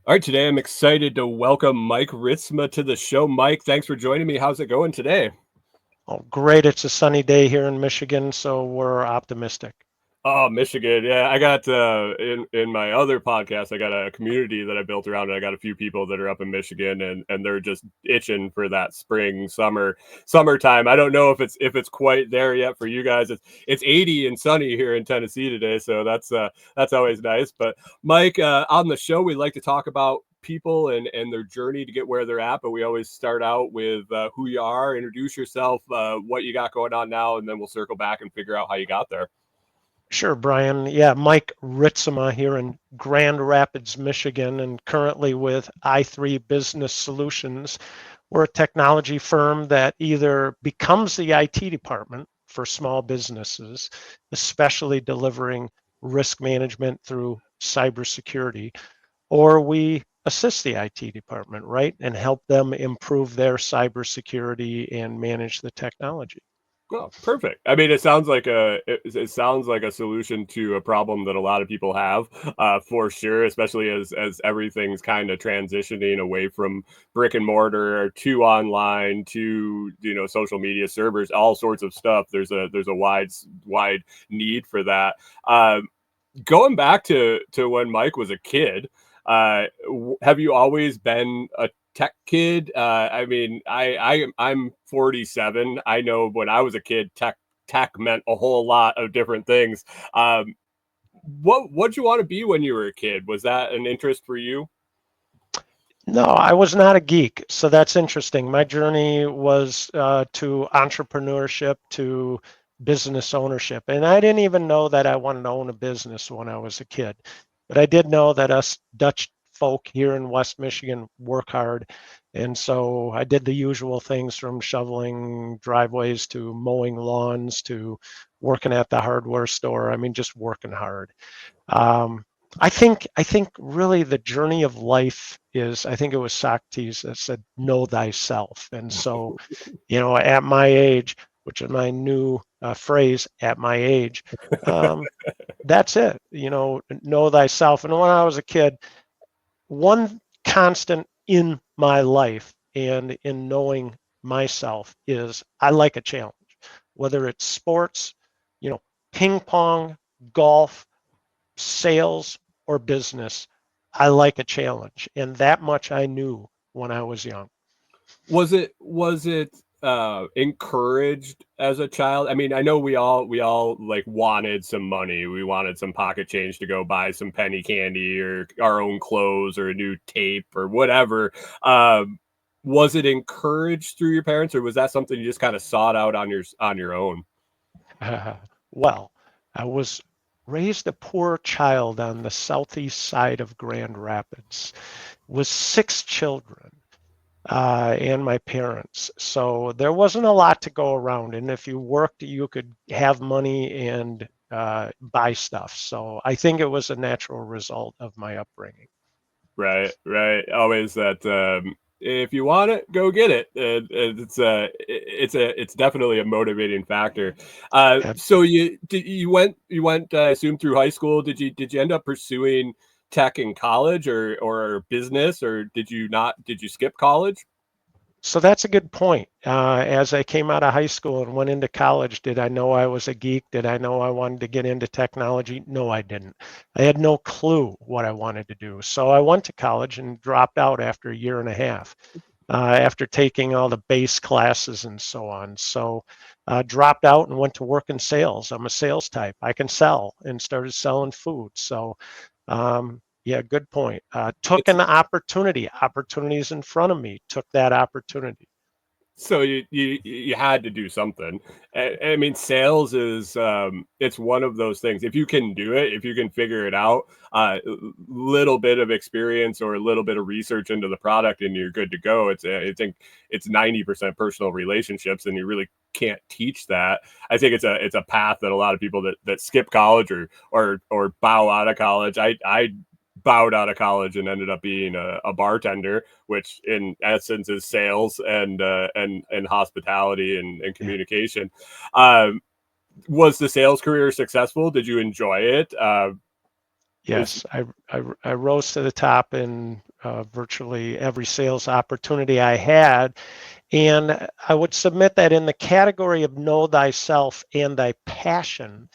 All right, today I'm excited to welcome Mike Ritsema to the show. Mike, thanks for joining me. How's it going today? Oh, great. It's a sunny day here in Michigan, so we're optimistic. Oh, Michigan. Yeah, I got in my other podcast, I got a community that I built around it. I got a few people that are up in Michigan and they're just itching for that summertime. I don't know if it's quite there yet for you guys. It's 80 and sunny here in Tennessee today, so that's always nice. But Mike, on the show we like to talk about people and their journey to get where they're at, but we always start out with who you are, introduce yourself, what you got going on now, and then we'll circle back and figure out how you got there. Sure, Brian. Yeah, Mike Ritsema here in Grand Rapids, Michigan, and currently with I3 Business Solutions. We're a technology firm that either becomes the IT department for small businesses, especially delivering risk management through cybersecurity, or we assist the IT department, right, and help them improve their cybersecurity and manage the technology. Oh, perfect. I mean, it sounds like a solution to a problem that a lot of people have, for sure. Especially as everything's kind of transitioning away from brick and mortar to online to social media servers, all sorts of stuff. There's a wide need for that. Going back to when Mike was a kid, have you always been a tech kid? I mean, I'm 47. I know when I was a kid, tech meant a whole lot of different things. Um, what'd you want to be when you were a kid? Was that an interest for you? No, I was not a geek. So that's interesting. My journey was to entrepreneurship, to business ownership. And I didn't even know that I wanted to own a business when I was a kid. But I did know that us Dutch folk here in West Michigan work hard. And so I did the usual things from shoveling driveways to mowing lawns to working at the hardware store. I mean, just working hard. Um, I think really the journey of life is, I think it was Socrates that said, know thyself. And so, at my age, which is my new phrase, at my age, um, that's it. Know thyself. And when I was a kid, one constant in my life and in knowing myself is I like a challenge, whether it's sports, you know, ping pong, golf, sales, or business. I like a challenge. And that much I knew when I was young. Was it encouraged as a child? I mean, I know we all like wanted some money. We wanted some pocket change to go buy some penny candy or our own clothes or a new tape or whatever. Um, was it encouraged through your parents, or was that something you just kind of sought out on your own? Well, I was raised a poor child on the southeast side of Grand Rapids with six children and my parents. So there wasn't a lot to go around. And if you worked, you could have money and buy stuff. So I think it was a natural result of my upbringing. Right, right. Always that. If you want it, go get it. It's definitely a motivating factor. So you went I assume through high school. Did you end up pursuing tech in college or business, or did you not? Did you skip college? So that's a good point. As I came out of high school and went into college, did I know I was a geek? Did I know I wanted to get into technology? No, I didn't. I had no clue what I wanted to do. So I went to college and dropped out after a year and a half, after taking all the base classes and so on. So dropped out and went to work in sales. I'm a sales type. I can sell and started selling food. So yeah, good point. Took It's an opportunity. Opportunities in front of me. Took that opportunity. So you had to do something. I mean, sales is it's one of those things. If you can do it, if you can figure it out, little bit of experience or a little bit of research into the product, and you're good to go. I think it's 90% personal relationships, and you really can't teach that. I think it's a path that a lot of people that skip college or bow out of college. I bowed out of college and ended up being a bartender, which in essence is sales and hospitality and Yeah. communication. Um, was the sales career successful? Did you enjoy it? Yes, I rose to the top in virtually every sales opportunity I had. And I would submit that in the category of know thyself and thy passion,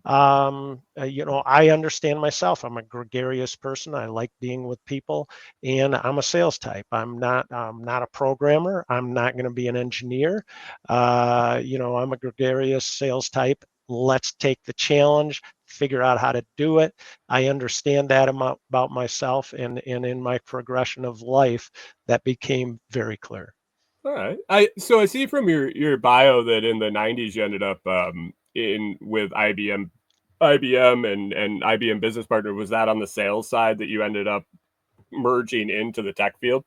I understand myself. I'm a gregarious person. I like being with people, and I'm a sales type. I'm not a programmer. I'm not going to be an engineer. I'm a gregarious sales type. Let's take the challenge, figure out how to do it. I understand that about myself, and in my progression of life, that became very clear. All right. I see from your bio that in the '90s you ended up in with IBM and IBM Business Partner. Was that on the sales side that you ended up merging into the tech field?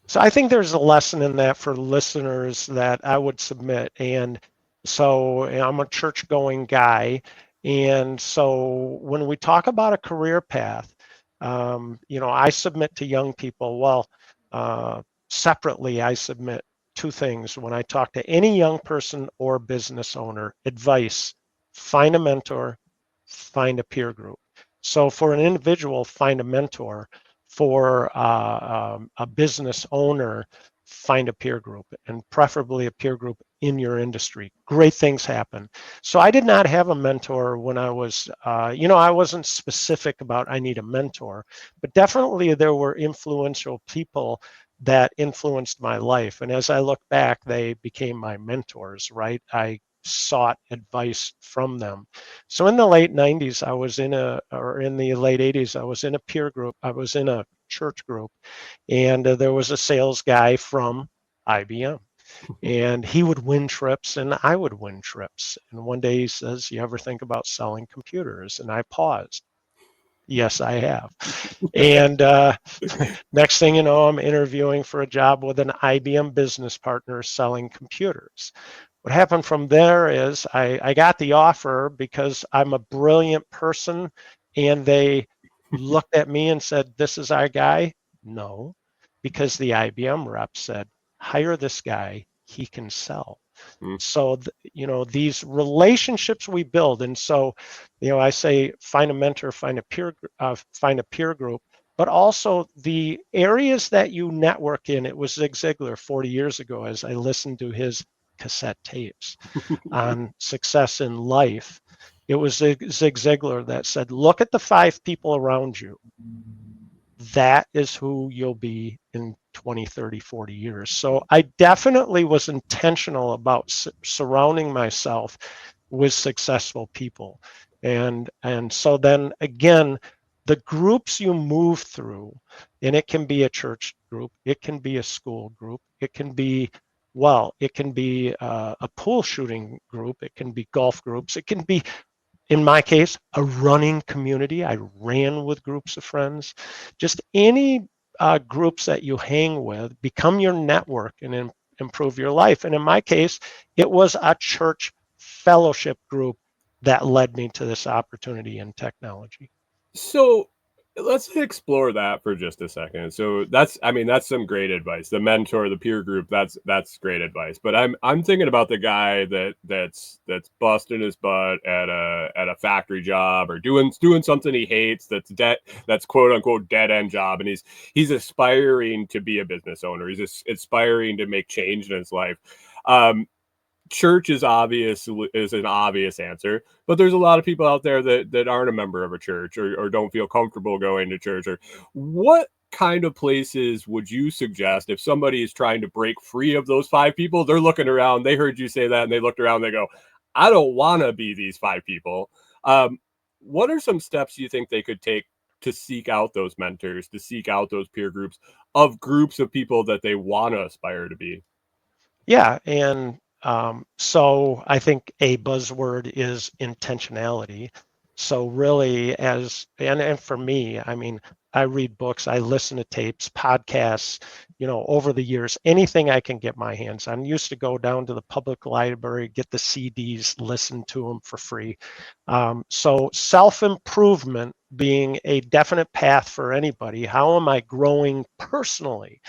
So I think there's a lesson in that for listeners that I would submit. And so I'm a church going guy. And so when we talk about a career path, I submit to young people, well, separately, I submit two things. When I talk to any young person or business owner, advice, find a mentor, find a peer group. So for an individual, find a mentor. For a business owner, find a peer group, and preferably a peer group in your industry. Great things happen. So I did not have a mentor when I was, I wasn't specific about I need a mentor, but definitely there were influential people that influenced my life. And as I look back, they became my mentors, right? I sought advice from them. So in the late 90s, or in the late 80s, I was in a peer group. I was in a church group, and there was a sales guy from IBM. And he would win trips and I would win trips. And one day he says, "You ever think about selling computers?" And I paused. Yes, I have. And next thing you know, I'm interviewing for a job with an IBM business partner selling computers. What happened from there is I got the offer because I'm a brilliant person, and they looked at me and said, "This is our guy." No, because the IBM rep said, "Hire this guy, he can sell." Hmm. So, these relationships we build. And so, I say find a mentor, find a peer group, but also the areas that you network in. It was Zig Ziglar 40 years ago as I listened to his cassette tapes on success in life. It was Zig Ziglar that said, look at the 5 people around you. That is who you'll be in 20, 30, 40 years. So I definitely was intentional about surrounding myself with successful people. And so then again, the groups you move through, and it can be a church group, it can be a school group, it can be a pool shooting group, it can be golf groups, it can be, in my case, a running community. I ran with groups of friends. Just any groups that you hang with become your network and improve your life. And in my case, it was a church fellowship group that led me to this opportunity in technology. So let's explore that for just a second. So that's some great advice. The mentor, the peer group, that's great advice. But I'm thinking about the guy that's busting his butt at a factory job or doing something he hates, that's quote unquote dead end job, and he's aspiring to be a business owner. He's aspiring to make change in his life. Um, Church is an obvious answer, but there's a lot of people out there that aren't a member of a church, or don't feel comfortable going to church. Or what kind of places would you suggest if somebody is trying to break free of those 5 people? They're looking around, they heard you say that, and they looked around, they go, I don't want to be these 5 people. What are some steps you think they could take to seek out those mentors, to seek out those peer groups of people that they want to aspire to be? Yeah, and so I think a buzzword is intentionality. So really, and for me, I mean, I read books, I listen to tapes, podcasts, over the years, anything I can get my hands on. I used to go down to the public library, get the CDs, listen to them for free. So self-improvement being a definite path for anybody. How am I growing personally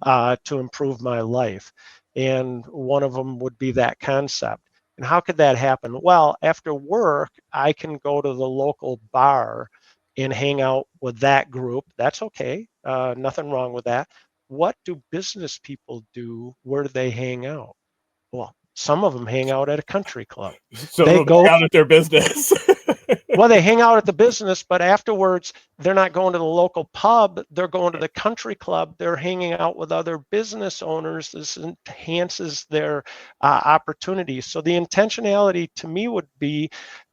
to improve my life? And one of them would be that concept. And how could that happen? Well, after work, I can go to the local bar and hang out with that group. That's okay. Nothing wrong with that. What do business people do? Where do they hang out? Well, some of them hang out at a country club. Some They of them go, out at their business. well, they hang out at the business, but afterwards, they're not going to the local pub. They're going to the country club. They're hanging out with other business owners. This enhances their opportunities. So the intentionality to me would be,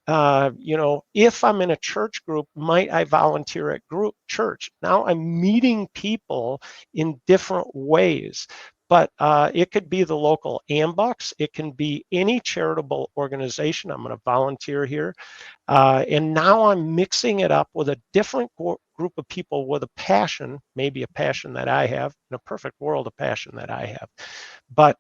if I'm in a church group, might I volunteer at group church? Now I'm meeting people in different ways. But it could be the local AMBUCS. It can be any charitable organization. I'm going to volunteer here. And now I'm mixing it up with a different group of people with a passion, maybe a passion that I have, in a perfect world, a passion that I have. But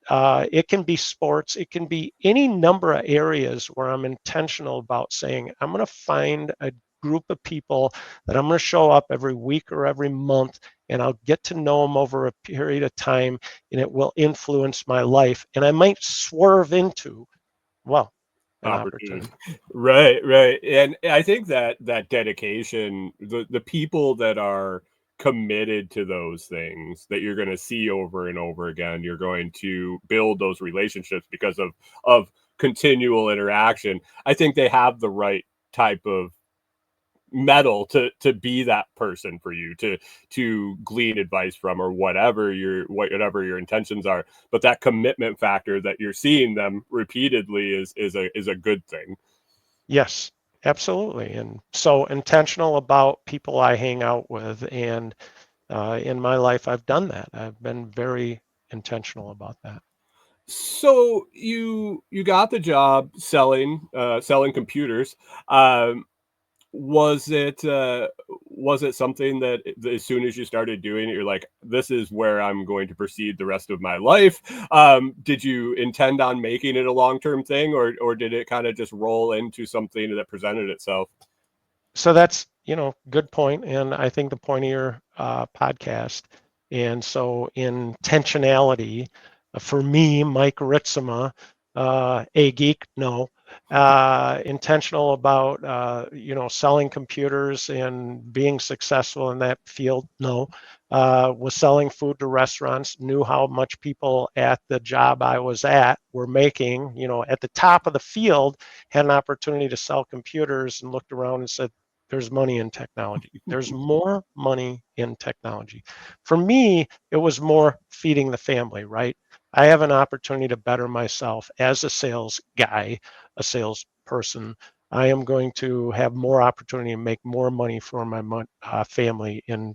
it can be sports, it can be any number of areas where I'm intentional about saying, I'm going to find a group of people that I'm going to show up every week or every month, and I'll get to know them over a period of time, and it will influence my life. And I might swerve into, well, an Opportunity. opportunity. Right. And I think that dedication, the people that are committed to those things that you're going to see over and over again, you're going to build those relationships because of continual interaction. I think they have the right type of metal to be that person for you to glean advice from, or whatever your intentions are. But that commitment factor that you're seeing them repeatedly is a good thing. Yes, absolutely. And so intentional about people I hang out with. And in my life, I've done that. I've been very intentional about that. So you got the job selling computers. um was it something that as soon as you started doing it, you're like, this is where I'm going to proceed the rest of my life? Did you intend on making it a long-term thing, or did it kind of just roll into something that presented itself? So that's, good point. And I think the point of your podcast. And so intentionality for me, Mike Ritsema, a geek, no, intentional about, selling computers and being successful in that field, no, was selling food to restaurants, knew how much people at the job I was at were making, at the top of the field, had an opportunity to sell computers and looked around and said, there's money in technology. There's more money in technology. For me, it was more feeding the family, right? I have an opportunity to better myself as a sales guy, a salesperson. I am going to have more opportunity to make more money for my family in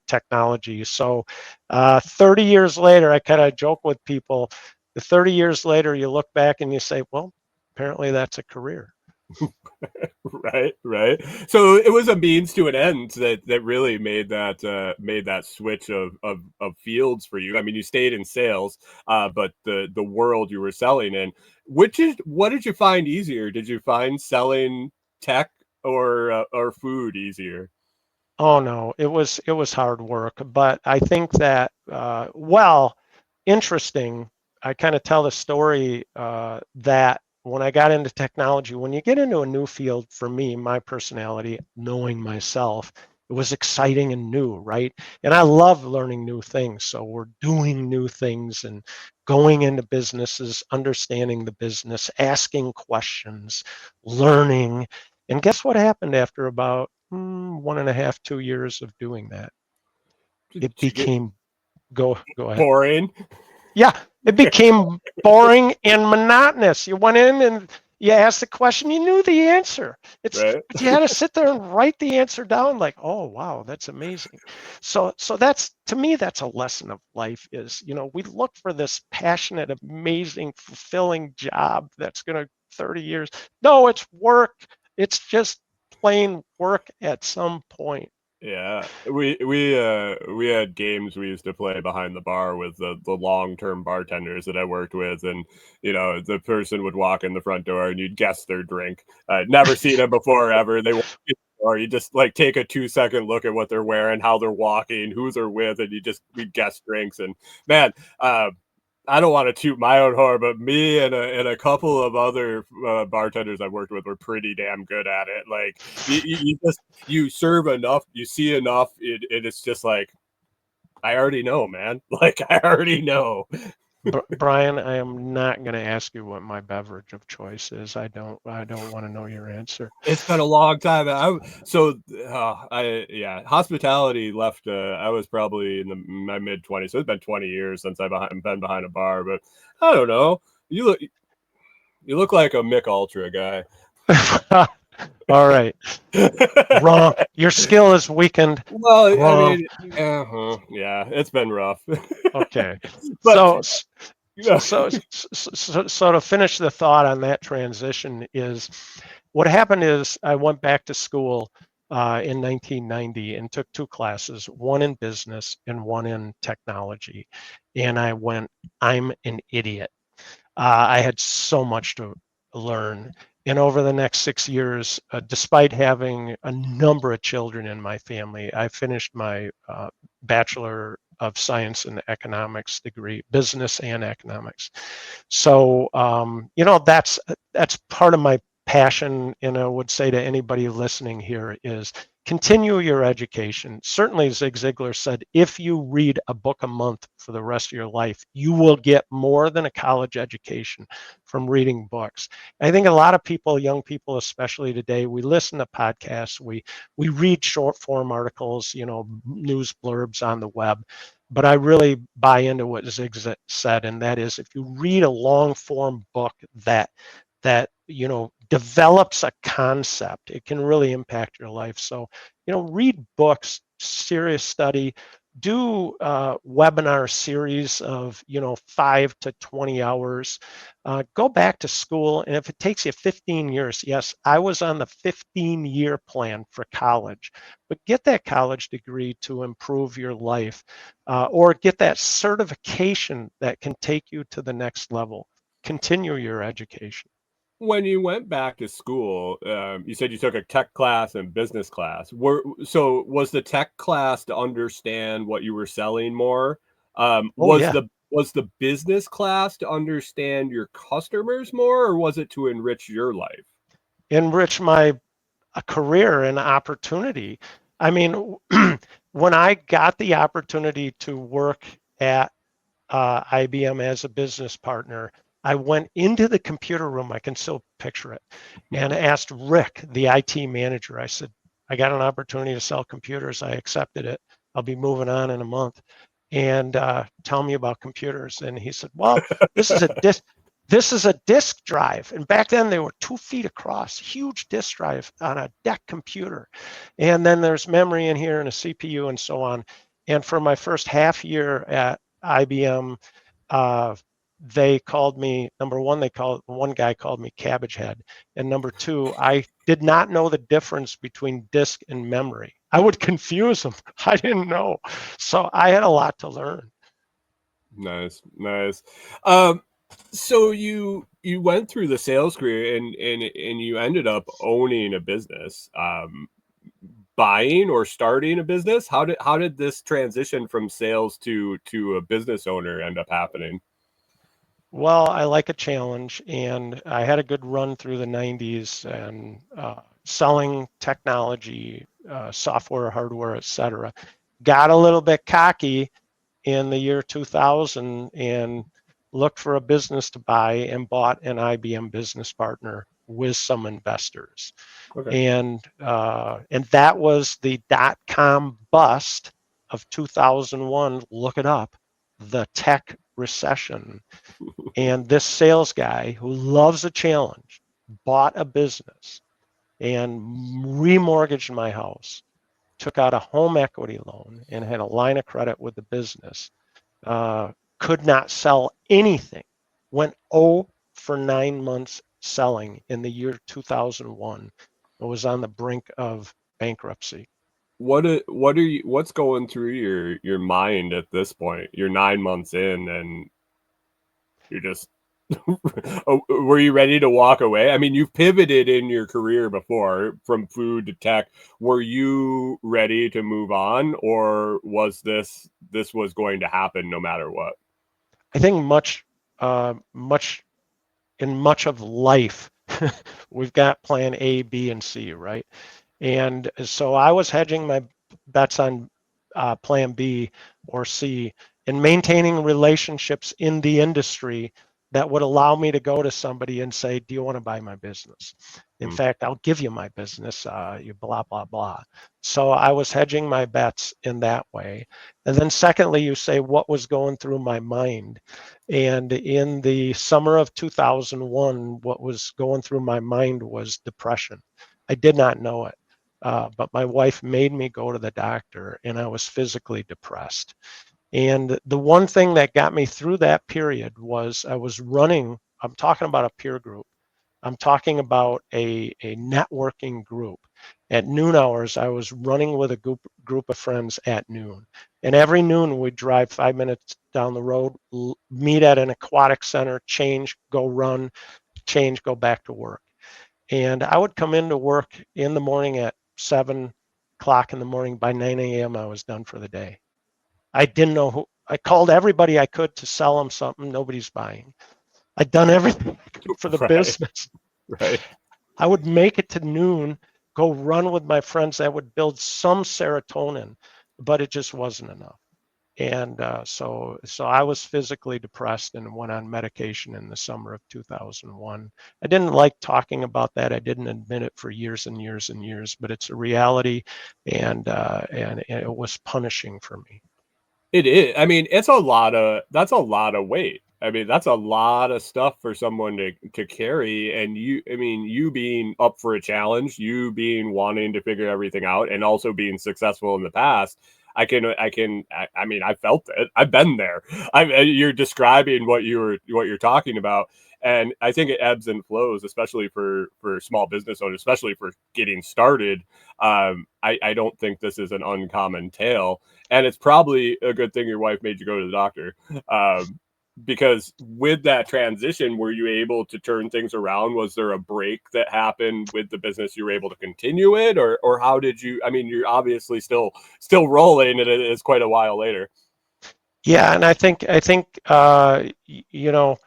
technology. So 30 years later, I kind of joke with people, the 30 years later, you look back and you say, well, apparently that's a career. Right. So it was a means to an end that really made that switch of fields for you. I mean, you stayed in sales, but the world you were selling in, what did you find easier? Did you find selling tech or food easier? Oh no, it was hard work, but I think that interesting. I kind of tell the story that when I got into technology, when you get into a new field, for me, my personality, knowing myself, it was exciting and new, right? And I love learning new things. So we're doing new things and going into businesses, understanding the business, asking questions, learning. And guess what happened after about 1.5, 2 years of doing that? Did It you get became go ahead. boring? Yeah, it became boring and monotonous. You went in and you asked the question, you knew the answer. Right. But you had to sit there and write the answer down like, oh wow, that's amazing. So that's, to me, that's a lesson of life is, we look for this passionate, amazing, fulfilling job that's gonna 30 years. No, it's work. It's just plain work at some point. Yeah, we had games we used to play behind the bar with the long-term bartenders that I worked with, and the person would walk in the front door and you'd guess their drink. I'd never seen them before ever. They walk in the door, you just like take a 2-second look at what they're wearing, how they're walking, who they're with, and we guess drinks. And man, I don't want to toot my own horn, but me and a couple of other bartenders I worked with were pretty damn good at it. Like you serve enough, you see enough, it's just like, I already know, man. Like I already know. Brian, I am not going to ask you what my beverage of choice is. I don't want to know your answer. It's been a long time. Hospitality left. I was probably in my mid 20s, so it's been 20 years since I've been behind a bar. But I don't know. You look like a Mick Ultra guy. All right. Wrong. Your skill is weakened. Well, Wrong. I mean, yeah, it's been rough. Okay. But So to finish the thought on that transition is, what happened is I went back to school in 1990 and took two classes, one in business and one in technology. And I went, I'm an idiot. I had so much to learn. And over the next 6 years, despite having a number of children in my family, I finished my Bachelor of Science in Economics degree, business and economics. So, that's part of my passion. And I would say to anybody listening here is continue your education. Certainly, Zig Ziglar said, if you read a book a month for the rest of your life, you will get more than a college education from reading books. I think a lot of people, young people especially today, we listen to podcasts, we read short form articles, news blurbs on the web. But I really buy into what Zig said, and that is, if you read a long form book that develops a concept, it can really impact your life. So read books, serious study, do webinar series of 5 to 20 hours. Go back to school, and if it takes you 15 years, yes, I was on the 15-year plan for college, but get that college degree to improve your life, or get that certification that can take you to the next level. Continue your education. when you went back to school, you said you took a tech class and business class. So was the tech class to understand what you were selling more? Oh yeah. Was the business class to understand your customers more, or was it to enrich your life? Enrich my career and opportunity. I mean, when I got the opportunity to work at IBM as a business partner, I went into the computer room, I can still picture it, and asked Rick, the IT manager, I said, I got an opportunity to sell computers. I accepted it. I'll be moving on in a month. And tell me about computers. And he said, well, this is a disk drive. And back then they were 2 feet across, huge disk drive on a DEC computer. And then there's memory in here and a CPU and so on. And for my first half year at IBM, they called me, number one, one guy called me cabbage head. And number two, I did not know the difference between disk and memory. I would confuse them. I didn't know. So I had a lot to learn. Nice. So you went through the sales career and you ended up owning a business. Buying or starting a business? How did this transition from sales to a business owner end up happening? Well, I like a challenge, and I had a good run through the 90s and selling technology, software, hardware, etc. Got a little bit cocky in the year 2000 and looked for a business to buy and bought an IBM business partner with some investors. Okay. And that was the dot-com bust of 2001. Look it up, the tech recession. And this sales guy who loves a challenge bought a business and remortgaged my house, took out a home equity loan, and had a line of credit with the business. Could not sell anything. Went 0 for 9 months selling in the year 2001. It was on the brink of bankruptcy. What's going through your mind at this point? You're 9 months in and you're just were you ready to walk away? I mean, you've pivoted in your career before from food to tech. Were you ready to move on, or was this was going to happen no matter what? I think much of life, we've got plan A, B, and C, right? And so I was hedging my bets on plan B or C and maintaining relationships in the industry that would allow me to go to somebody and say, do you want to buy my business? In fact, I'll give you my business, you blah, blah, blah. So I was hedging my bets in that way. And then secondly, you say, what was going through my mind? And in the summer of 2001, what was going through my mind was depression. I did not know it. But my wife made me go to the doctor, and I was physically depressed. And the one thing that got me through that period was I was running, I'm talking about a peer group. I'm talking about a networking group. At noon hours, I was running with a group of friends at noon. And every noon, we'd drive 5 minutes down the road, meet at an aquatic center, change, go run, change, go back to work. And I would come into work in the morning at 7 o'clock in the morning. By 9 a.m., I was done for the day. I didn't know who. I called everybody I could to sell them something. Nobody's buying. I'd done everything for the Right. business. Right. I would make it to noon, go run with my friends. That would build some serotonin, but it just wasn't enough. And so I was physically depressed and went on medication in the summer of 2001. I didn't like talking about that. I didn't admit it for years and years and years, but it's a reality, and it was punishing for me. It is. I mean, that's a lot of weight. I mean, that's a lot of stuff for someone to carry. And you being up for a challenge, you being wanting to figure everything out, and also being successful in the past. I mean, I felt it. I've been there. You're describing what you're talking about. And I think it ebbs and flows, especially for small business owners, especially for getting started. I don't think this is an uncommon tale. And it's probably a good thing your wife made you go to the doctor. Because with that transition, were you able to turn things around? Was there a break that happened with the business you were able to continue it? Or how did you, I mean, you're obviously still rolling, and it is quite a while later. Yeah, and I think you know,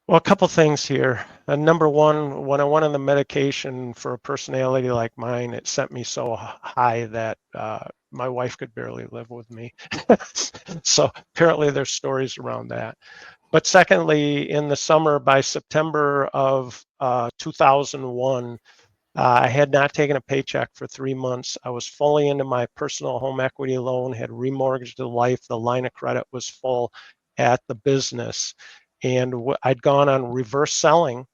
well, a couple things here. Number one, when I went on the medication for a personality like mine, it sent me so high that my wife could barely live with me. So apparently there's stories around that. But secondly, in the summer, by September of 2001, I had not taken a paycheck for 3 months. I was fully into my personal home equity loan, had remortgaged the life. The line of credit was full at the business. And I'd gone on reverse selling,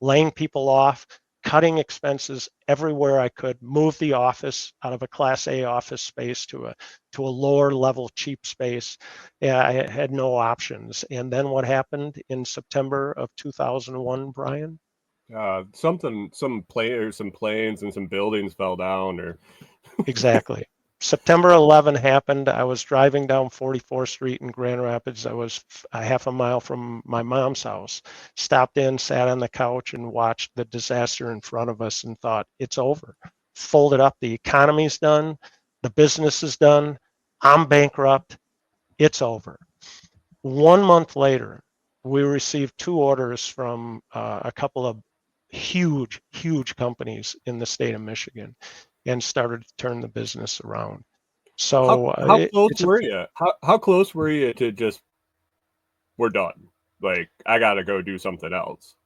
laying people off, cutting expenses everywhere I could, move the office out of a Class A office space to a lower level cheap space. Yeah, I had no options. And then what happened in September of 2001, Brian? Some players, some planes, and some buildings fell down, or Exactly. September 11 happened. I was driving down 44th Street in Grand Rapids. I was a half a mile from my mom's house. Stopped in, sat on the couch, and watched the disaster in front of us and thought, it's over. Folded up. The economy's done. The business is done. I'm bankrupt. It's over. 1 month later, we received two orders from a couple of huge companies in the state of Michigan and started to turn the business around. So how close it's a, were you? How close were you to just, we're done? Like, I got to go do something else.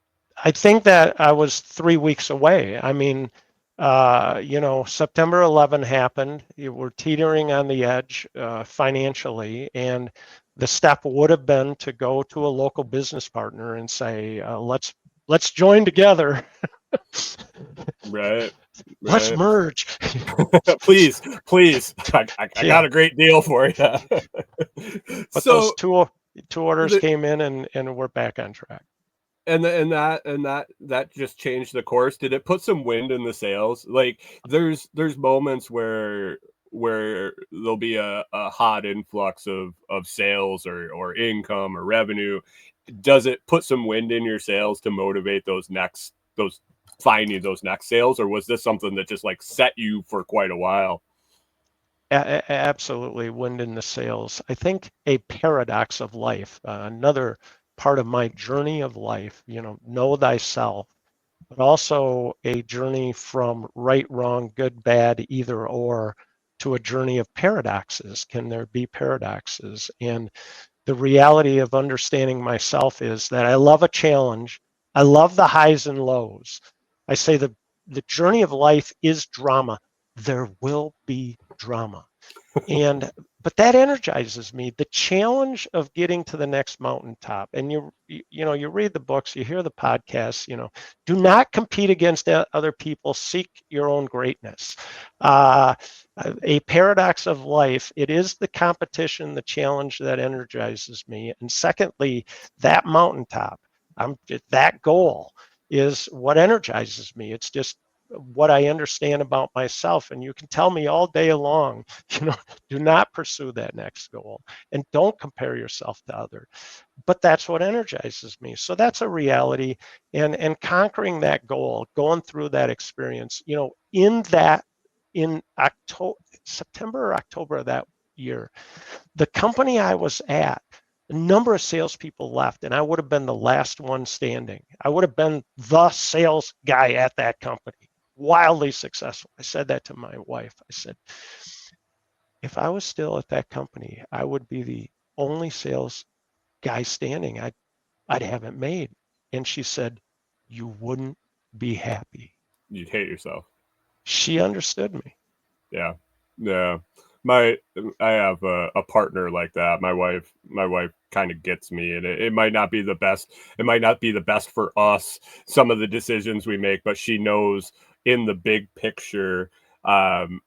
I think that I was 3 weeks away. I mean, September 11 happened. We're teetering on the edge financially, and the step would have been to go to a local business partner and say, let's join together. Right. Let's Right. merge. Please, please. I got Yeah, a great deal for you. but those So two orders the, came in, and we're back on track. that just changed the course. Did it put some wind in the sails? Like, there's moments where there'll be a hot influx of sales or income or revenue. Does it put some wind in your sails to motivate those finding those next sales, or was this something that just like set you for quite a while? Absolutely, wind in the sails. I think a paradox of life, another part of my journey of life, know thyself, but also a journey from right, wrong, good, bad, either or, to a journey of paradoxes. Can there be paradoxes? And the reality of understanding myself is that I love a challenge. I love the highs and lows. I say the journey of life is drama. There will be drama. And but that energizes me. The challenge of getting to the next mountaintop. And you read the books, you hear the podcasts. Do not compete against other people. Seek your own greatness. Uh, a paradox of life. It is the competition, the challenge that energizes me. And secondly, that mountaintop. That goal is what energizes me. It's just what I understand about myself. And you can tell me all day long, do not pursue that next goal and don't compare yourself to others. But that's what energizes me. So that's a reality. And conquering that goal, going through that experience, in September or October of that year, the company I was at, a number of salespeople left, and I would have been the last one standing. I would have been the sales guy at that company, wildly successful. I said that to my wife. I said, if I was still at that company, I would be the only sales guy standing. I'd have it made. And she said, you wouldn't be happy. You'd hate yourself. She understood me. Yeah. Yeah. I have a partner like that. My wife kind of gets me, and it might not be the best. It might not be the best for us, some of the decisions we make, but she knows in the big picture, um,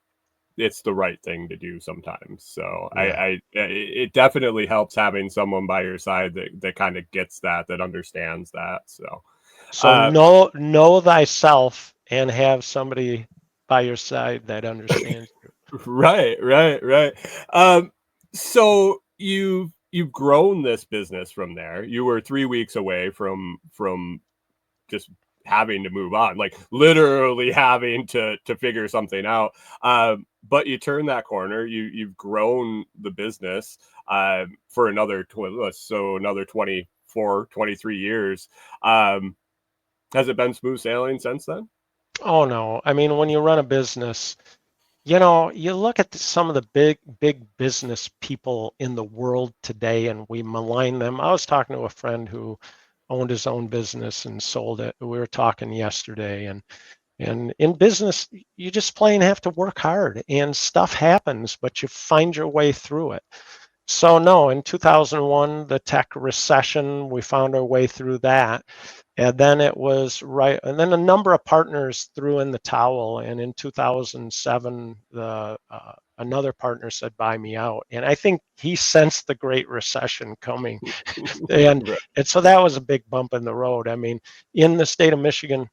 it's the right thing to do sometimes. So Yeah. it definitely helps having someone by your side that kind of gets that understands that. So, So uh, know thyself and have somebody by your side that understands you. right, right, right. Um, so you've grown this business from there. You were 3 weeks away from just having to move on, like literally having to figure something out. But you turn that corner. You've grown the business for another 24, 23 years. Um, has it been smooth sailing since then? Oh no. I mean, when you run a business, you look at some of the big business people in the world today and we malign them. I was talking to a friend who owned his own business and sold it. We were talking yesterday, and in business, you just plain have to work hard and stuff happens, but you find your way through it. So no, in 2001, the tech recession, we found our way through that. And then it was right, and then a number of partners threw in the towel. And in 2007, another partner said, "Buy me out." And I think he sensed the Great Recession coming, and Right. and so that was a big bump in the road. I mean, in the state of Michigan,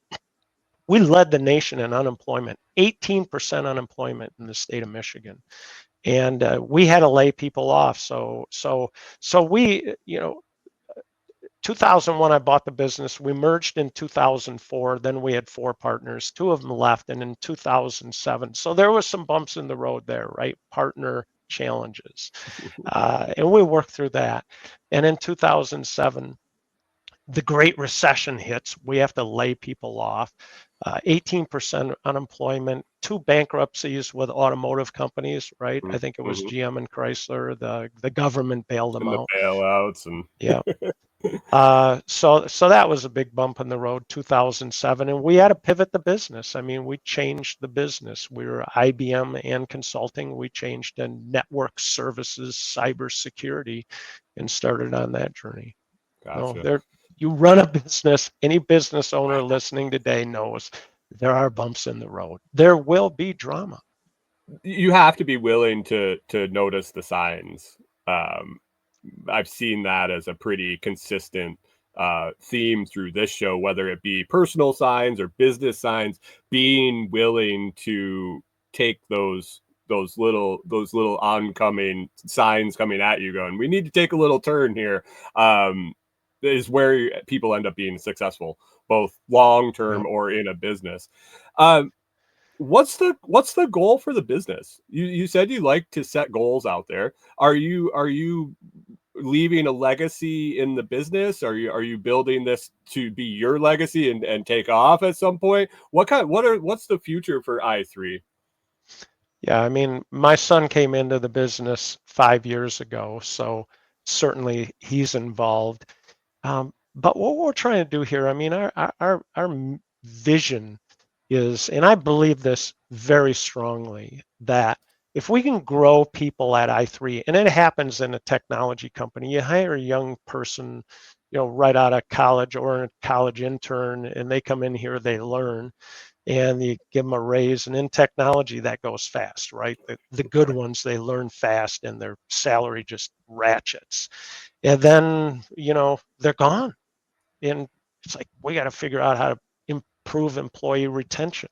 we led the nation in unemployment, 18% unemployment in the state of Michigan, and we had to lay people off. So we, 2001, I bought the business. We merged in 2004. Then we had four partners. Two of them left, and in 2007. So there was some bumps in the road there, right? Partner challenges, and we worked through that. And in 2007, the Great Recession hits. We have to lay people off. 18% unemployment, two bankruptcies with automotive companies, right? I think it was Mm-hmm. GM and Chrysler. The government bailed them And the out. bailouts and Yeah. So that was a big bump in the road, 2007, and we had to pivot the business. I mean, we changed the business. We were IBM and consulting. We changed to network services, cybersecurity, and started on that journey. No, gotcha. you run a business. Any business owner listening today knows there are bumps in the road. There will be drama. You have to be willing to notice the signs. Um, I've seen that as a pretty consistent theme through this show, whether it be personal signs or business signs. Being willing to take those little oncoming signs coming at you, going, we need to take a little turn here. Is where people end up being successful, both long Yeah. term or in a business. Um, what's the goal for the business? You said you like to set goals out there. Are you leaving a legacy in the business? Are you building this to be your legacy and take off at some point? What's the future for i3? Yeah, I mean, my son came into the business 5 years ago, so certainly he's involved. But what we're trying to do here, I mean, our vision is, and I believe this very strongly, that if we can grow people at i3, and it happens in a technology company, you hire a young person, right out of college or a college intern, and they come in here, they learn, and you give them a raise. And in technology, that goes fast, right? The good ones, they learn fast and their salary just ratchets. And then, they're gone. And it's like, we got to figure out how to improve employee retention.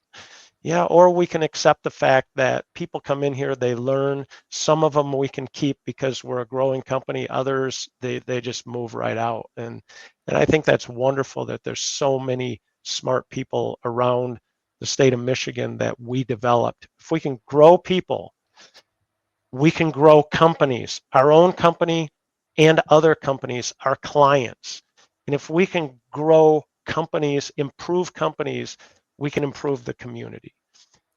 Yeah, or we can accept the fact that people come in here, they learn. Some of them we can keep because we're a growing company. Others, they just move right out. And I think that's wonderful that there's so many smart people around the state of Michigan that we developed. If we can grow people, we can grow companies, our own company and other companies, our clients. And if we can grow companies, improve companies, we can improve the community.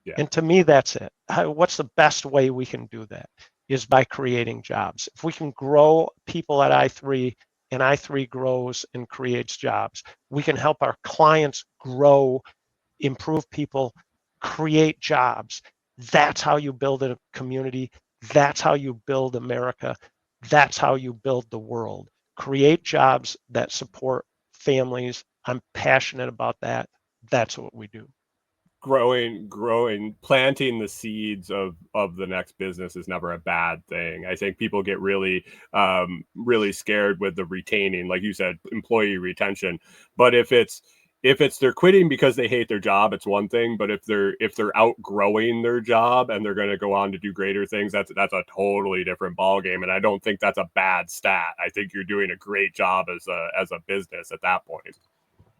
Yeah. And to me, that's it. What's the best way we can do that is by creating jobs. If we can grow people at i3 and i3 grows and creates jobs, we can help our clients grow, improve people, create jobs. That's how you build a community. That's how you build America. That's how you build the world. Create jobs that support families. I'm passionate about that. That's what we do. Growing, planting the seeds of the next business is never a bad thing. I think people get really scared with the retaining, like you said, employee retention. But if it's they're quitting because they hate their job, it's one thing. But if they're outgrowing their job and they're going to go on to do greater things, that's a totally different ball game. And I don't think that's a bad stat. I think you're doing a great job as a business at that point.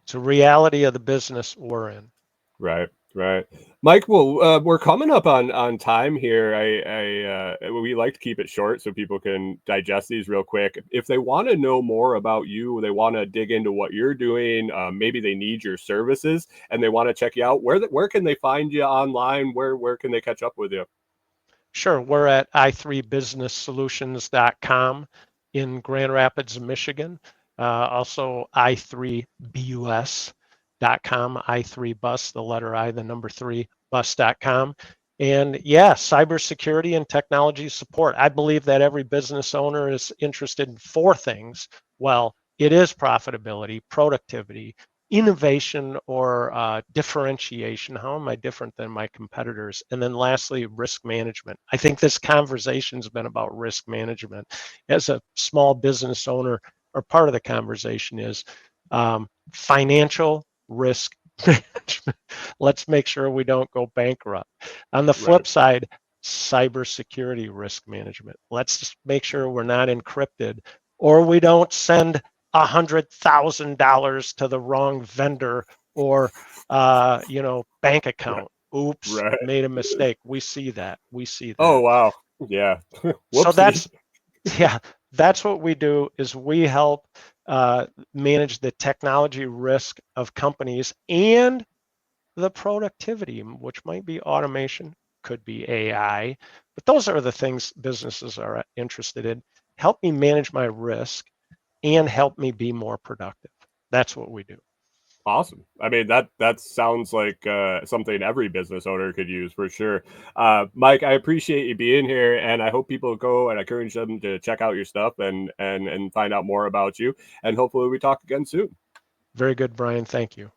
It's a reality of the business we're in. Right, right. Mike, well, we're coming up on time here. We like to keep it short so people can digest these real quick. If they want to know more about you, they want to dig into what you're doing, maybe they need your services and they want to check you out. Where can they find you online? Where can they catch up with you? Sure, we're at i3businesssolutions.com in Grand Rapids, Michigan. Also i3bus.com, i3bus, the letter I, the number 3, bus.com. And yeah, cybersecurity and technology support. I believe that every business owner is interested in 4 things. Well, it is profitability, productivity, innovation, or differentiation. How am I different than my competitors? And then lastly, risk management. I think this conversation's been about risk management. As a small business owner, or part of the conversation is financial risk management. Let's make sure we don't go bankrupt. On the Right. flip side, cybersecurity risk management. Let's just make sure we're not encrypted, or we don't send $100,000 to the wrong vendor, or bank Right. account. Oops, Right. made a mistake. We see that. We see Oh, that. wow. Yeah. So Whoopsie. that's what we do, is we help manage the technology risk of companies and the productivity, which might be automation, could be AI, but those are the things businesses are interested in. Help me manage my risk and help me be more productive. That's what we do. Awesome. I mean, that sounds like something every business owner could use for sure. Mike, I appreciate you being here, and I hope people go, and I encourage them to check out your stuff and find out more about you. And hopefully, we talk again soon. Very good, Brian. Thank you.